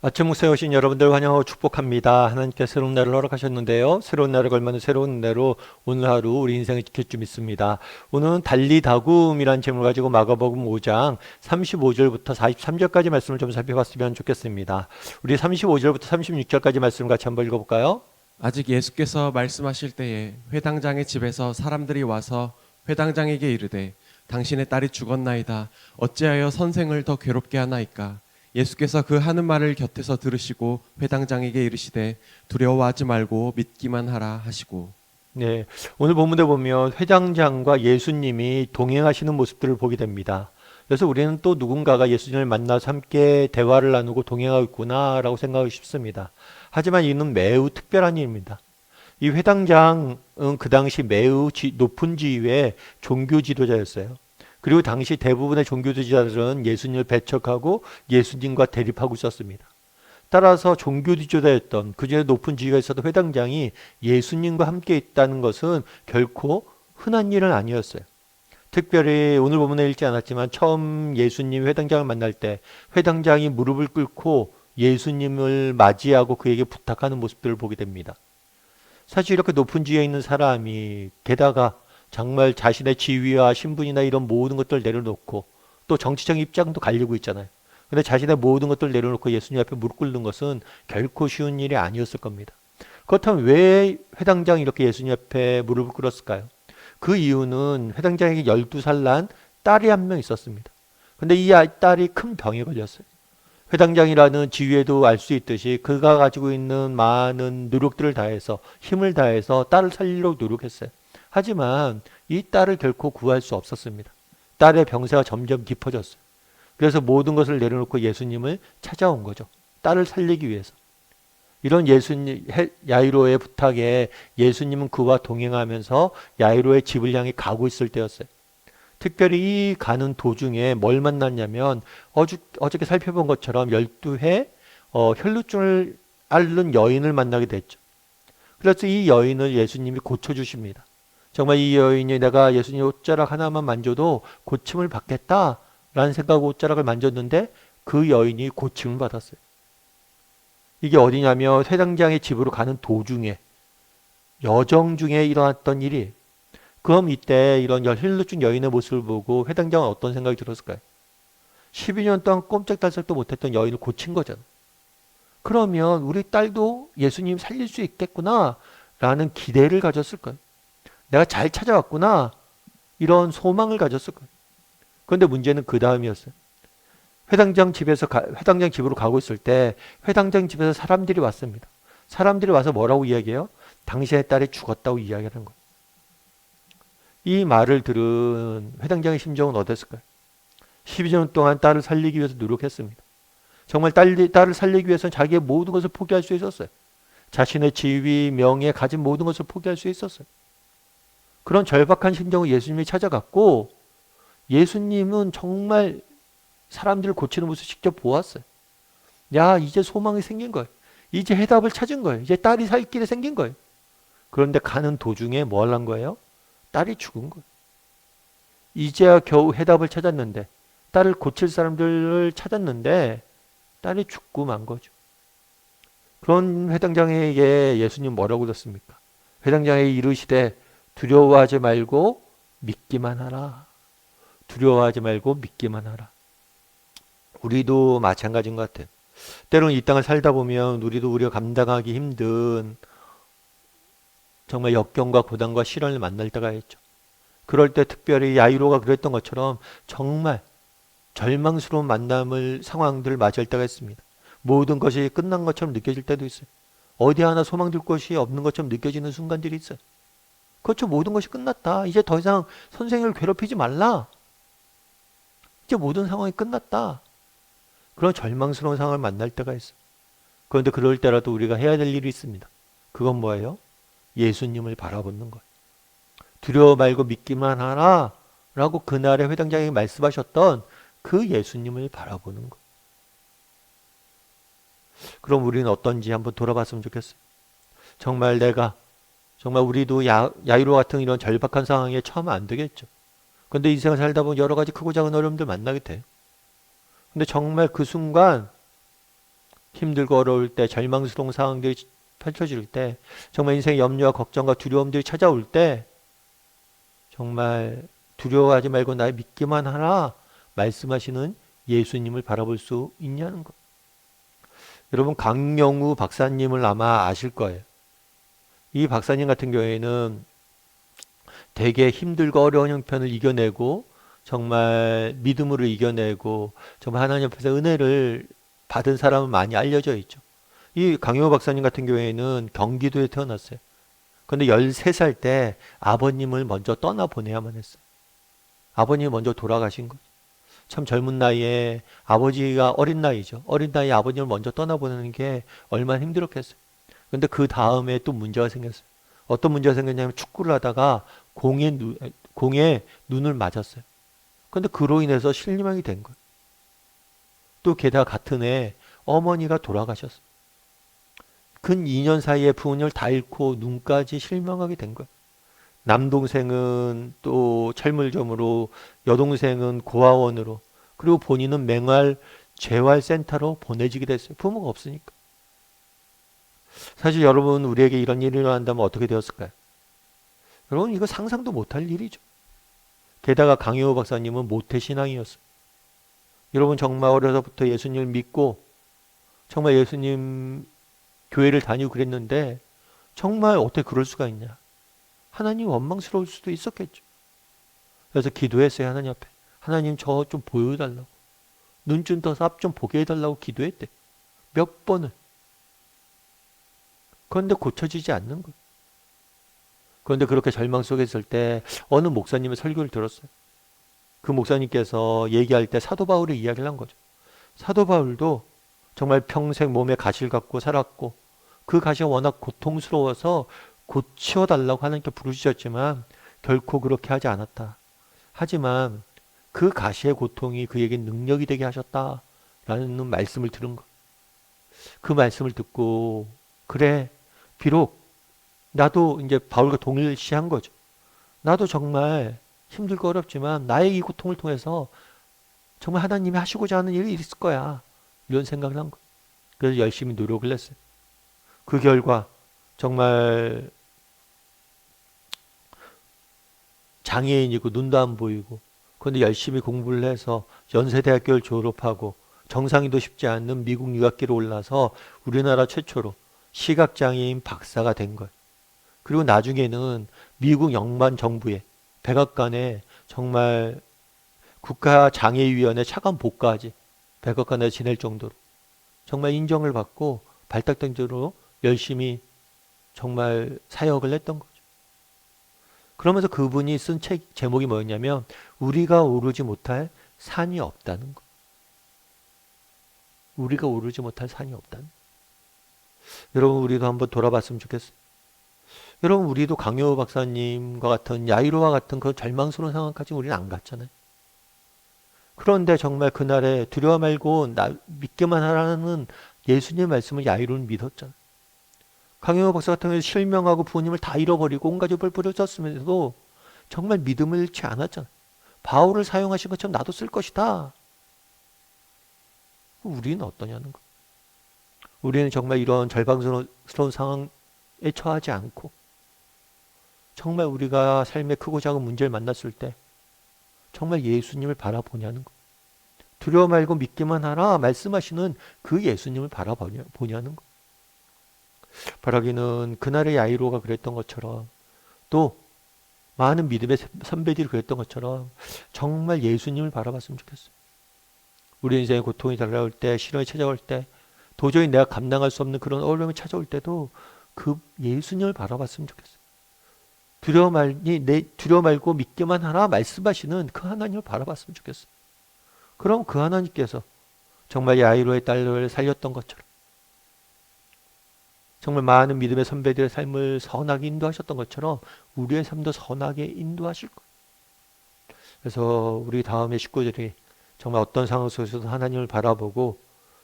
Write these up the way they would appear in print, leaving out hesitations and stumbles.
아침 목소에 오신 여러분들 환영하고 축복합니다. 하나님께 새로운 날을 허락하셨는데요. 새로운 날을 걸맞는 새로운 은혜로 오늘 하루 우리 인생을 지킬 줄 믿습니다. 오늘은 달리다굼이라는 제목을 가지고 마가복음 5장 35절부터 43절까지 말씀을 좀 살펴봤으면 좋겠습니다. 우리 35절부터 36절까지 말씀을 같이 한번 읽어볼까요? 아직 예수께서 말씀하실 때에 회당장의 집에서 사람들이 와서 회당장에게 이르되 당신의 딸이 죽었나이다. 어찌하여 선생을 더 괴롭게 하나이까? 예수께서 그 하는 말을 곁에서 들으시고 회당장에게 이르시되 두려워하지 말고 믿기만 하라 하시고. 네, 오늘 본문에 보면 회당장과 예수님이 동행하시는 모습들을 보게 됩니다. 그래서 우리는 또 누군가가 예수님을 만나서 함께 대화를 나누고 동행하고 있구나라고 생각하기 쉽습니다. 하지만 이는 매우 특별한 일입니다. 이 회당장은 그 당시 매우 높은 지위의 종교 지도자였어요. 그리고 당시 대부분의 종교 지도자들은 예수님을 배척하고 예수님과 대립하고 있었습니다. 따라서 종교 지도자였던 그중에 높은 지위가 있어도 회당장이 예수님과 함께 있다는 것은 결코 흔한 일은 아니었어요. 특별히 오늘 본문에 읽지 않았지만 처음 예수님 회당장을 만날 때 회당장이 무릎을 꿇고 예수님을 맞이하고 그에게 부탁하는 모습들을 보게 됩니다. 사실 이렇게 높은 지위에 있는 사람이 게다가 정말 자신의 지위와 신분이나 이런 모든 것들을 내려놓고 또 정치적 입장도 갈리고 있잖아요. 근데 자신의 모든 것들을 내려놓고 예수님 앞에 무릎 꿇는 것은 결코 쉬운 일이 아니었을 겁니다. 그렇다면 왜 회당장이 이렇게 예수님 앞에 무릎을 꿇었을까요? 그 이유는 회당장에게 12살 난 딸이 한 명 있었습니다. 근데 이 딸이 큰 병에 걸렸어요. 회당장이라는 지위에도 알 수 있듯이 그가 가지고 있는 많은 노력들을 다해서 힘을 다해서 딸을 살리려고 노력했어요. 하지만 이 딸을 결코 구할 수 없었습니다. 딸의 병세가 점점 깊어졌어요. 그래서 모든 것을 내려놓고 예수님을 찾아온 거죠. 딸을 살리기 위해서. 이런 예수님 야이로의 부탁에 예수님은 그와 동행하면서 야이로의 집을 향해 가고 있을 때였어요. 특별히 이 가는 도중에 뭘 만났냐면 어저께 살펴본 것처럼 12해 혈루증을 앓는 여인을 만나게 됐죠. 그래서 이 여인을 예수님이 고쳐주십니다. 정말 이 여인이 내가 예수님 옷자락 하나만 만져도 고침을 받겠다라는 생각으로 옷자락을 만졌는데 그 여인이 고침을 받았어요. 이게 어디냐면 회당장의 집으로 가는 도중에 여정 중에 일어났던 일이. 그럼 이때 이런 혈루증 여인의 모습을 보고 회당장은 어떤 생각이 들었을까요? 12년 동안 꼼짝달싹도 못했던 여인을 고친 거잖아. 그러면 우리 딸도 예수님 살릴 수 있겠구나 라는 기대를 가졌을 거예요. 내가 잘 찾아왔구나 이런 소망을 가졌을 거예요. 그런데 문제는 그 다음이었어요. 회당장 집으로 가고 있을 때 회당장 집에서 사람들이 왔습니다. 사람들이 와서 뭐라고 이야기해요? 당신의 딸이 죽었다고 이야기하는 거예요. 이 말을 들은 회당장의 심정은 어땠을까요? 12년 동안 딸을 살리기 위해서 노력했습니다. 정말 딸을 살리기 위해서는 자기의 모든 것을 포기할 수 있었어요. 자신의 지위, 명예, 가진 모든 것을 포기할 수 있었어요. 그런 절박한 심정을 예수님이 찾아갔고 예수님은 정말 사람들을 고치는 모습을 직접 보았어요. 야, 이제 소망이 생긴 거예요. 이제 해답을 찾은 거예요. 이제 딸이 살 길이 생긴 거예요. 그런데 가는 도중에 뭘 한 거예요? 딸이 죽은 거예요. 이제야 겨우 해답을 찾았는데 딸을 고칠 사람들을 찾았는데 딸이 죽고 만 거죠. 그런 회당장에게 예수님 뭐라고 그랬습니까? 회당장에게 이르시되 두려워하지 말고 믿기만 하라. 두려워하지 말고 믿기만 하라. 우리도 마찬가지인 것 같아요. 때로는 이 땅을 살다 보면 우리가 감당하기 힘든 정말 역경과 고난과 시련을 만날 때가 있죠. 그럴 때 특별히 야이로가 그랬던 것처럼 정말 절망스러운 상황들을 맞이할 때가 있습니다. 모든 것이 끝난 것처럼 느껴질 때도 있어요. 어디 하나 소망될 것이 없는 것처럼 느껴지는 순간들이 있어요. 그렇죠. 모든 것이 끝났다. 이제 더 이상 선생을 괴롭히지 말라. 이제 모든 상황이 끝났다. 그런 절망스러운 상황을 만날 때가 있어요. 그런데 그럴 때라도 우리가 해야 될 일이 있습니다. 그건 뭐예요? 예수님을 바라보는 거예요. 두려워 말고 믿기만 하라 라고 그날의 회당장에게 말씀하셨던 그 예수님을 바라보는 거예요. 그럼 우리는 어떤지 한번 돌아봤으면 좋겠어요. 정말 우리도 야이로 같은 이런 절박한 상황에 처하면 안 되겠죠. 근데 인생을 살다 보면 여러 가지 크고 작은 어려움들 만나게 돼요. 근데 정말 그 순간 힘들고 어려울 때, 절망스러운 상황들이 펼쳐질 때, 정말 인생의 염려와 걱정과 두려움들이 찾아올 때 정말 두려워하지 말고 나 믿기만 하라 말씀하시는 예수님을 바라볼 수 있냐는 것. 여러분, 강영우 박사님을 아마 아실 거예요. 이 박사님 같은 경우에는 되게 힘들고 어려운 형편을 이겨내고 정말 믿음으로 이겨내고 정말 하나님 앞에서 은혜를 받은 사람은 많이 알려져 있죠. 이 강영우 박사님 같은 경우에는 경기도에 태어났어요. 그런데 13살 때 아버님을 먼저 떠나보내야만 했어요. 아버님이 먼저 돌아가신 거죠. 참 젊은 나이에 아버지가 어린 나이죠. 어린 나이에 아버님을 먼저 떠나보내는 게 얼마나 힘들었겠어요. 그런데 그 다음에 또 문제가 생겼어요. 어떤 문제가 생겼냐면 축구를 하다가 공에 눈을 맞았어요. 그런데 그로 인해서 실명이 된 거예요. 또 게다가 같은 해 어머니가 돌아가셨어요. 근 2년 사이에 부모님을 다 잃고 눈까지 실명하게 된 거예요. 남동생은 또 철물점으로, 여동생은 고아원으로, 그리고 본인은 맹활 재활센터로 보내지게 됐어요. 부모가 없으니까. 사실 여러분, 우리에게 이런 일이 일어난다면 어떻게 되었을까요? 여러분, 이거 상상도 못할 일이죠. 게다가 강효우 박사님은 모태신앙이었어요. 여러분, 정말 어려서부터 예수님을 믿고 정말 예수님 교회를 다니고 그랬는데 정말 어떻게 그럴 수가 있냐. 하나님 원망스러울 수도 있었겠죠. 그래서 기도했어요. 하나님 앞에. 하나님, 저 좀 보여달라고. 눈 좀 떠서 앞 좀 보게 해달라고 기도했대. 몇 번을. 그런데 고쳐지지 않는 거예요. 그런데 그렇게 절망 속에 있을 때 어느 목사님의 설교를 들었어요. 그 목사님께서 얘기할 때 사도 바울의 이야기를 한 거죠. 사도 바울도 정말 평생 몸에 가시를 갖고 살았고 그 가시가 워낙 고통스러워서 고치워달라고 하나님께 부르짖었지만 결코 그렇게 하지 않았다. 하지만 그 가시의 고통이 그에게 능력이 되게 하셨다라는 말씀을 들은 것. 그 말씀을 듣고 그래, 비록 나도 이제 바울과 동일시한 거죠. 나도 정말 힘들고 어렵지만 나의 이 고통을 통해서 정말 하나님이 하시고자 하는 일이 있을 거야. 이런 생각을 한 거예요. 그래서 열심히 노력을 했어요. 그 결과 정말 장애인이고 눈도 안 보이고 그런데 열심히 공부를 해서 연세대학교를 졸업하고 정상인도 쉽지 않는 미국 유학기로 올라서 우리나라 최초로 시각장애인 박사가 된 거예요. 그리고 나중에는 미국 연방 정부의 백악관에 정말 국가장애위원회 차관 복까지 백악관에 지낼 정도로 정말 인정을 받고 발탁된 대로 열심히 정말 사역을 했던 거죠. 그러면서 그분이 쓴 책 제목이 뭐였냐면 우리가 오르지 못할 산이 없다는 거. 우리가 오르지 못할 산이 없다는 거. 여러분, 우리도 한번 돌아봤으면 좋겠어요. 여러분, 우리도 강효우 박사님과 같은 야이로와 같은 그런 절망스러운 상황까지 우리는 안 갔잖아요. 그런데 정말 그날에 두려워 말고 나 믿기만 하라는 예수님의 말씀을 야이로는 믿었잖아요. 강효우 박사 같은 경우는 실명하고 부모님을 다 잃어버리고 온 가족을 부르짖었으면서도 정말 믿음을 잃지 않았잖아요. 바울을 사용하신 것처럼 나도 쓸 것이다. 우리는 어떠냐는 거. 우리는 정말 이런 절망스러운 상황에 처하지 않고 정말 우리가 삶의 크고 작은 문제를 만났을 때 정말 예수님을 바라보냐는 거. 두려워 말고 믿기만 하라 말씀하시는 그 예수님을 바라보냐는 거. 바라기는 그날의 야이로가 그랬던 것처럼 또 많은 믿음의 선배들이 그랬던 것처럼 정말 예수님을 바라봤으면 좋겠어요. 우리 인생의 고통이 달라올 때, 시련이 찾아올 때, 도저히 내가 감당할 수 없는 그런 어려움이 찾아올 때도 그 예수님을 바라봤으면 좋겠어요. 두려워 말고 믿기만 하라 말씀하시는 그 하나님을 바라봤으면 좋겠어요. 그럼 그 하나님께서 정말 야이로의 딸을 살렸던 것처럼 정말 많은 믿음의 선배들의 삶을 선하게 인도하셨던 것처럼 우리의 삶도 선하게 인도하실 거예요. 그래서 우리 다음의 식구들이 정말 어떤 상황 속에서도 하나님을 바라보고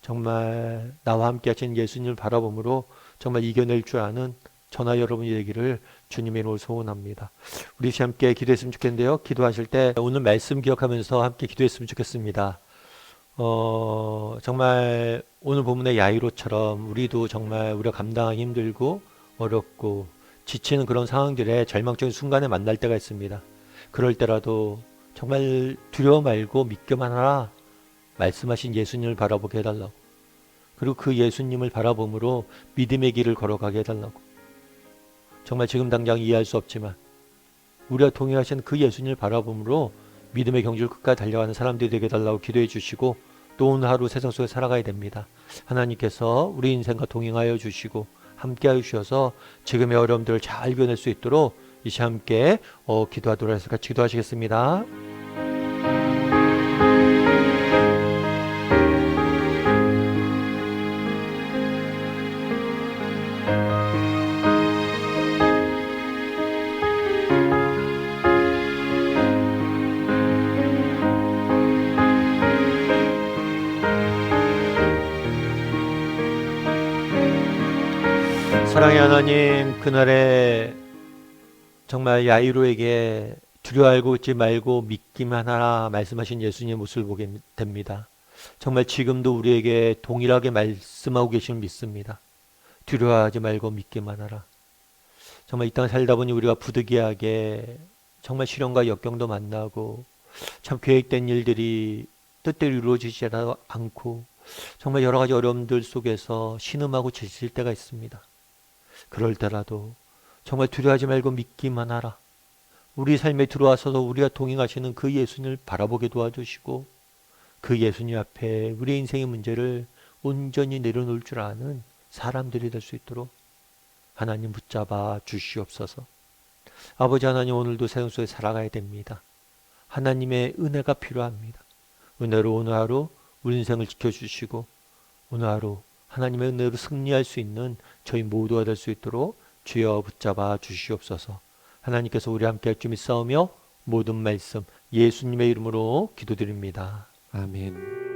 정말 나와 함께 하신 예수님을 바라봄으로 정말 이겨낼 줄 아는 저나 여러분이 되기를 주님의 이름으로 소원합니다. 우리 함께 기도했으면 좋겠는데요. 기도하실 때 오늘 말씀 기억하면서 함께 기도했으면 좋겠습니다. 정말 오늘 본문의 야이로처럼 우리도 정말 우리가 감당하기 힘들고 어렵고 지치는 그런 상황들에 절망적인 순간에 만날 때가 있습니다. 그럴 때라도 정말 두려워 말고 믿기만 하라 말씀하신 예수님을 바라보게 해달라고. 그리고 그 예수님을 바라봄으로 믿음의 길을 걸어가게 해달라고. 정말 지금 당장 이해할 수 없지만 우리와 동행하신 그 예수님을 바라봄으로 믿음의 경주를 끝까지 달려가는 사람들이 되게 해달라고 기도해 주시고, 또 오늘 하루 세상 속에 살아가야 됩니다. 하나님께서 우리 인생과 동행하여 주시고 함께하여 주셔서 지금의 어려움들을 잘 이겨낼 수 있도록 이 시간 함께 기도하도록 해서 같이 기도하시겠습니다. 사랑의 하나님, 그날에 정말 야이로에게 두려워하고 있지 말고 믿기만 하라 말씀하신 예수님의 모습을 보게 됩니다. 정말 지금도 우리에게 동일하게 말씀하고 계심을 믿습니다. 두려워하지 말고 믿기만 하라. 정말 이 땅 살다 보니 우리가 부득이하게 정말 시련과 역경도 만나고 참 계획된 일들이 뜻대로 이루어지지 않고 정말 여러 가지 어려움들 속에서 신음하고 지칠 때가 있습니다. 그럴 때라도 정말 두려워하지 말고 믿기만 하라. 우리 삶에 들어와서도 우리가 동행하시는 그 예수님을 바라보게 도와주시고 그 예수님 앞에 우리의 인생의 문제를 온전히 내려놓을 줄 아는 사람들이 될 수 있도록 하나님 붙잡아 주시옵소서. 아버지 하나님, 오늘도 세상 속에 살아가야 됩니다. 하나님의 은혜가 필요합니다. 은혜로 오늘 하루 우리 인생을 지켜주시고 오늘 하루 하나님의 은혜로 승리할 수 있는 저희 모두가 될 수 있도록 주여 붙잡아 주시옵소서. 하나님께서 우리 함께 할 줄 믿사오며 모든 말씀 예수님의 이름으로 기도드립니다. 아멘.